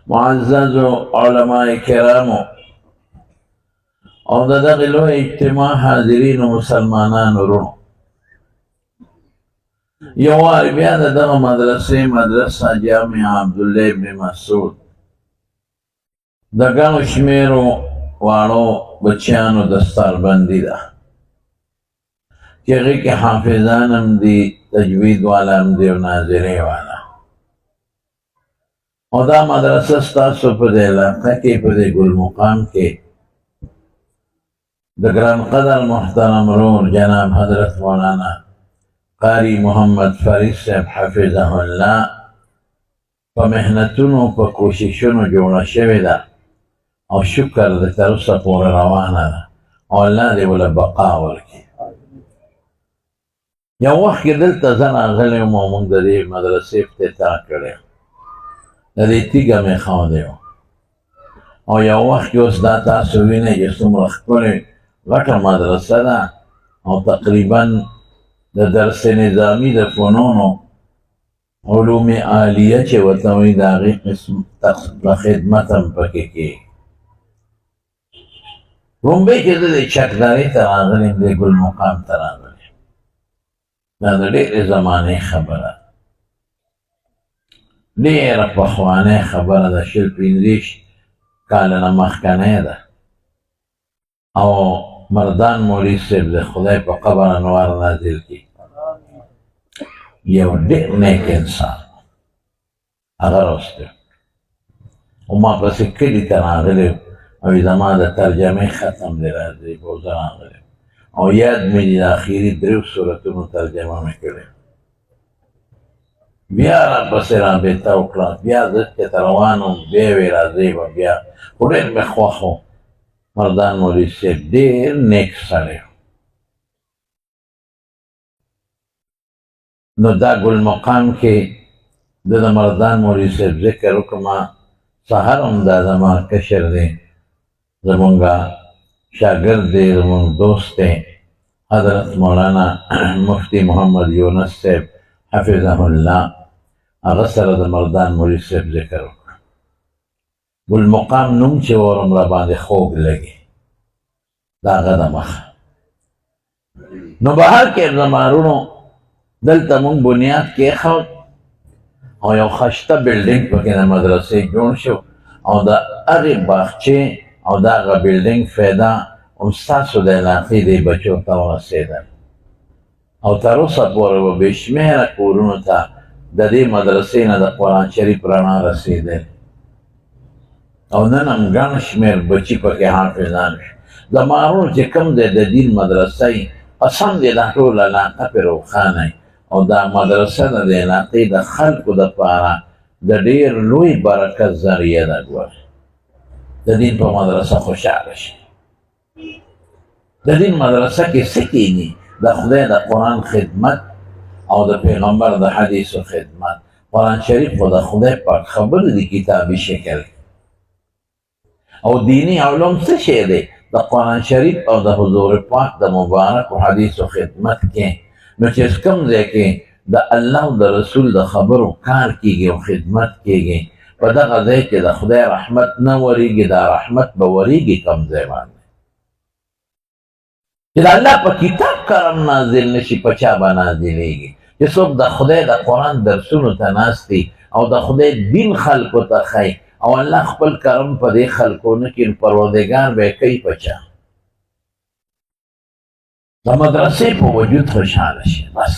معزز علماء کرامو او د دغه لوی اجتماع حاضرینو مسلمانانو ورونو، یو وارې بیا د دغه مدرسه جامع عبدالله ابن مسعود د ګڼو شمېرو واړو بچیانو دستاربندي ده چې هغې کې حافظان هم دي، تجوید والا هم دي او ناظرې والا. او دا مدرسه ستاسو په دې علاقه کې په دې ګل مقام کې د ګران قدر محترم رور جناب حضرت مولانا قاری محمد فرید صاحب حفظه الله په محنتونو په کوششونو جوړه شوې ده او شکر د تر اوسه پورې روانه ده او الله دې ورله بقا ورکړي. یو وخت کې دلته زه راغلی وم او موږ د دې مدرسې افتتاح کړی، د دې تیږه مې ښودې وه او یو وخت کې اوس دا تاسو وینئ چې څومره ښکلې غټه مدرسه ده او تقریبا د درس نظامي د فنونو علوم عالیه چې ورته وایي د هغې قسم خدمت هم پکې کېږي. لومبۍ چې زه د چکدارۍ ته راغلی یم، د ګل مقام ته راغلی یم، دا د ډېرې زمانې خبره ده، ډېره پخوانۍ خبره ده، 25 کاله نه مخکنۍ ده. او مردان مولوي صاحب د خدای په قبر انوار نازل کړي، یو ډېر نیک انسان هغه راوستی او ما پسې کلي ته راغلی او زما د ترجمې ختم دی راځي او زه راغلی او یاد مې دي د اخري 3 سورتونو ترجمه مې کړې. بیا راپسې رابطه وکړه، بیا زه چې ته روان وم بیا یې ویې راځئ به بیا، خو ډېر مې خوښ و. مردان مولوي صاحب ډېر نیک سړی و. نو دا ګل مقام کې د مردان مولوي صاحب ذکر وکړم، سهار هم دا زما کشر دی، زمونږ شاګرد دی، زمونږ دوست دی، حضرت مولانا مفتی محمد یونس صاحب حفظه الله، هغه سره د مردان مولوي صاحب ذکر وکړ. ګل مقام نوم چې اورم را باندې خوږ لګي د هغه د مخه. نو بهر کې زما وروڼو دلته مونږ بنیاد کېښود او یو ښایسته بلډینګ پکې د مدرسې جوړ شو او د هغې باغچې او د هغه بلډینګ فایده هم ستاسو د علاقې دې بچو ته ورسېدل او تر اوسه پورې به بې شمېره کورونو ته د دې مدرسې نه د قرآن شریف رڼا رسېدل او نن هم ګڼ شمېر بچي پکې حافظان شو. زما وروڼو چې کوم دی د دین مدرسه یي، قسم دی دا ټول علاقه پرې روښانه یي او دا مدرسه د دې علاقې د خلکو دپاره د ډېر لوی برکت ذریعه ده. ګوره د دین په مدرسه خوشحاله شي. د دین مدرسه کې څه کېږي؟ د خدای د قرآن خدمت او د پیغمبر د حدیثو خدمت. قرآن شریف خو د خدای پاک خبرې دي کتابي شکل او دینی علوم څه شی دی؟ د قرآن شریف او د حضور پاک د مبارک حدیثو خدمت کې. نو چې کوم ځای کې د الله او د رسول د خبرو کار کېږي او خدمت کېږي، په دغه ځای کې د خدای رحمت نه ورېږي، دا رحمت به ورېږي کوم ځای باندې چې د الله په کتاب کرم نازل نه شي، په چا به نازلېږي؟ چې څوک د خدای د قرآن درسونو ته ناست دي او د خدای دین خلکو ته ښایي او الله خپل کرم په دې خلکو نه کړي، پروردګار به یې کوي په چا؟ د مدرسې په وجود خوشحاله شي. بس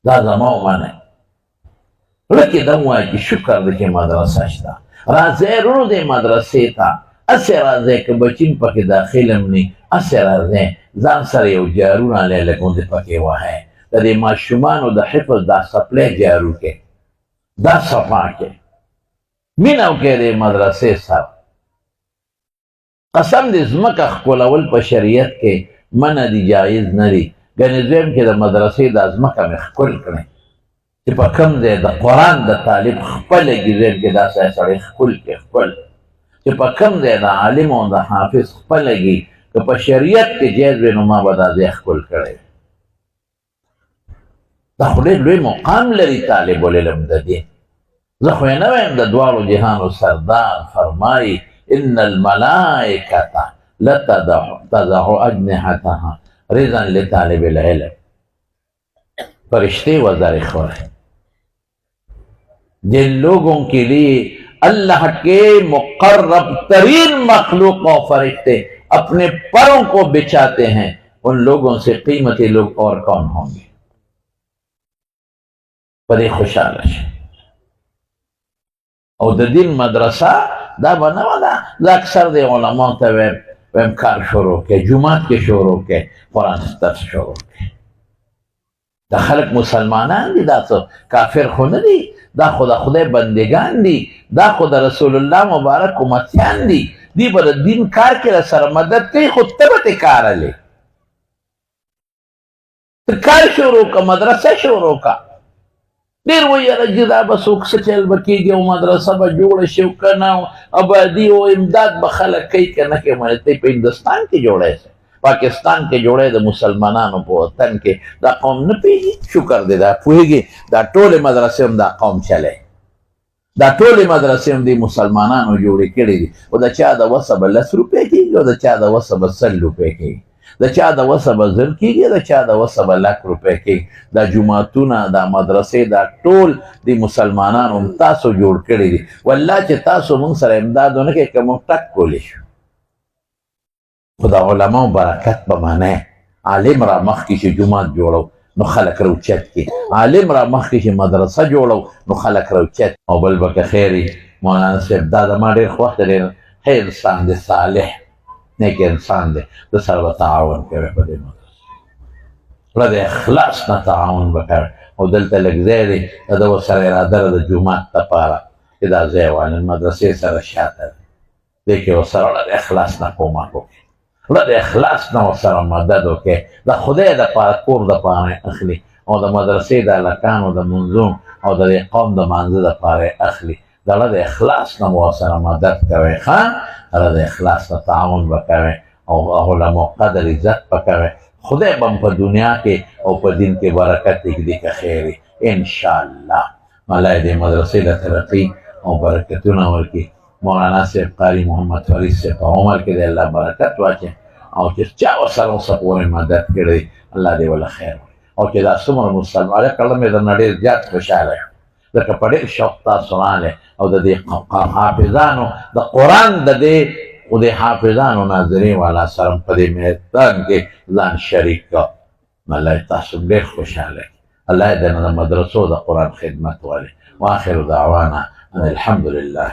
دا زما ومنئ، زړه کې دم وایي چې شکر دی چې مدرسه شته. راځئ وروڼو دې مدرسې ته، هسې راځئ که بچي پکې داخل هم نه، هسې راځئ ځان سره یو جارو رالی لږ غوندې پکې وهئ، د دې ماشومانو د حفظ دا څپلی جارو کې، دا صفا کې، مینه وکړئ دې مدرسې سره. قسم دې ځمکه ښکلول په شریعت کې منع دي، جایز نه دي. ګنې دویم کې د مدرسې دا ځمکه مې ښکل کړئ چې په کوم ځای د قرآن د طالب خپلېږي، دویم کې دا سړی ښکل کړي، ښکل چې په کوم ځای د عالم او د حافظ خپلېږي، که په شریعت کې جایز وي نو ما به دا ځای ښکل کړی. دا خو ډېر لوی مقام لري طالب العلم د دین. زه خو یې نه وایم د دواړو جهانو سردار فرمایي ان الملائکة لتضع اجنحتها رضا لطالب العلم. فرشتے وزار خور ہیں جن لوگوں کے لیے اللہ کے مقرب ترین مخلوق و فرشتے اپنے پروں کو بچھاتے ہیں، ان لوگوں سے قیمتی لوگ اور کون ہوں گے؟ بڑی خوشحال ہے. او د دین مدرسه دا بنوه ده. زه اکثر د علماء ته ویم کار شروع کې، جومات کې شروع کې، قرآن درس شروع کې. دا خلق مسلمانان دي، دا څه کافر خو نه دي، دا خو د خدای بندگان دي، دا خو د رسول الله مبارک امتیان دي. دی به د دین کار کې سره مدد کوي، خو ته به ترې کار هلې ته کار شروع که، مدرسه شروع که. ډېر ویره چې دا به څوک څه چل به کېږي او مدرسه به جوړه شي او که نه ابادي او امداد به خلک کوي که نه کوي. ته په هندوستان کې جوړی شي، پاکستان کې جوړی، د مسلمانانو په وطن کې دا قوم نه پوهېږي. شکر دی دا پوهېږي. دا ټولې مدرسې هم دا قوم چلی، دا ټولې مدرسې هم د مسلمانانو جوړې کړې دي. او د چا د وسه به 10 روپۍ کېږي او د چا د وسه به 100 روپۍ کېږي، د چا د وسه به 1000 کېږي، د چا د وسه به 100 روپۍ کېږي. دا جوماتونه، دا مدرسې، دا ټول د مسلمانانو هم تاسو جوړ کړي دي. والله چې تاسو موږ سره امداد ونه کړئ که موږ ټک کولی شو. خو د علماو برکت به منئ. عالم را مخکې چې جومات جوړو نو خلک روچت کړي، عالم را مخکې چې مدرسه جوړو نو خلک روچت. او بل به که خیر وي مولانا صاحب، دا زما ډېر خوښ دی، ښه انسان دی، صالح نیک انسان دی. د سره به تعاون کوي په دې مدرسه، له د اخلاص نه تعاون به کوي. او دلته لږ ځای دی، د ده ورسره اراده ده د جومات دپاره چې دا ځای وانه مدرسې سره شاته دی، دې کې ورسره له د اخلاص نه کومک وکړي، له د اخلاص نه ورسره مدد وکړي. د خدای دپاره کور دپاره اخلي او د مدرسې د هلکانو د منظوم او د دې قوم د مانځه دپاره اخلي. د له د اخلاص نه ورسره مدد کوئ، ښه له د اخلاص نه تعاون به کوئ او علماء قدر عزت به کوئ. خدای به په دنیا کې او په دین کې برکت ایږدي که خیر وي انشاءالله. الله دې مدرسې له ترقي او برکتونه ورکړي. مولانا صاحب قاري محمد فرید صاحب په عمر کې د الله برکت واچي او چې چا ورسره اوسه پورې مدد کړی الله دې وله خیر وکړي. او چې دا څومره مسلمان کله مې درنه ډېر زیات خوشحاله یم ځکه په ډېر شوق تاسو راغلی او د دې حافظانو د قرآن د دې خو د حافظانو ناظرین والا سره په دې میدان کې ځان شریک کړه. الله تاسو ډېر خوشحاله کړي. الله دې د مدرسو د قرآن خدمت ولري. واخر دعوانا ان الحمد لله.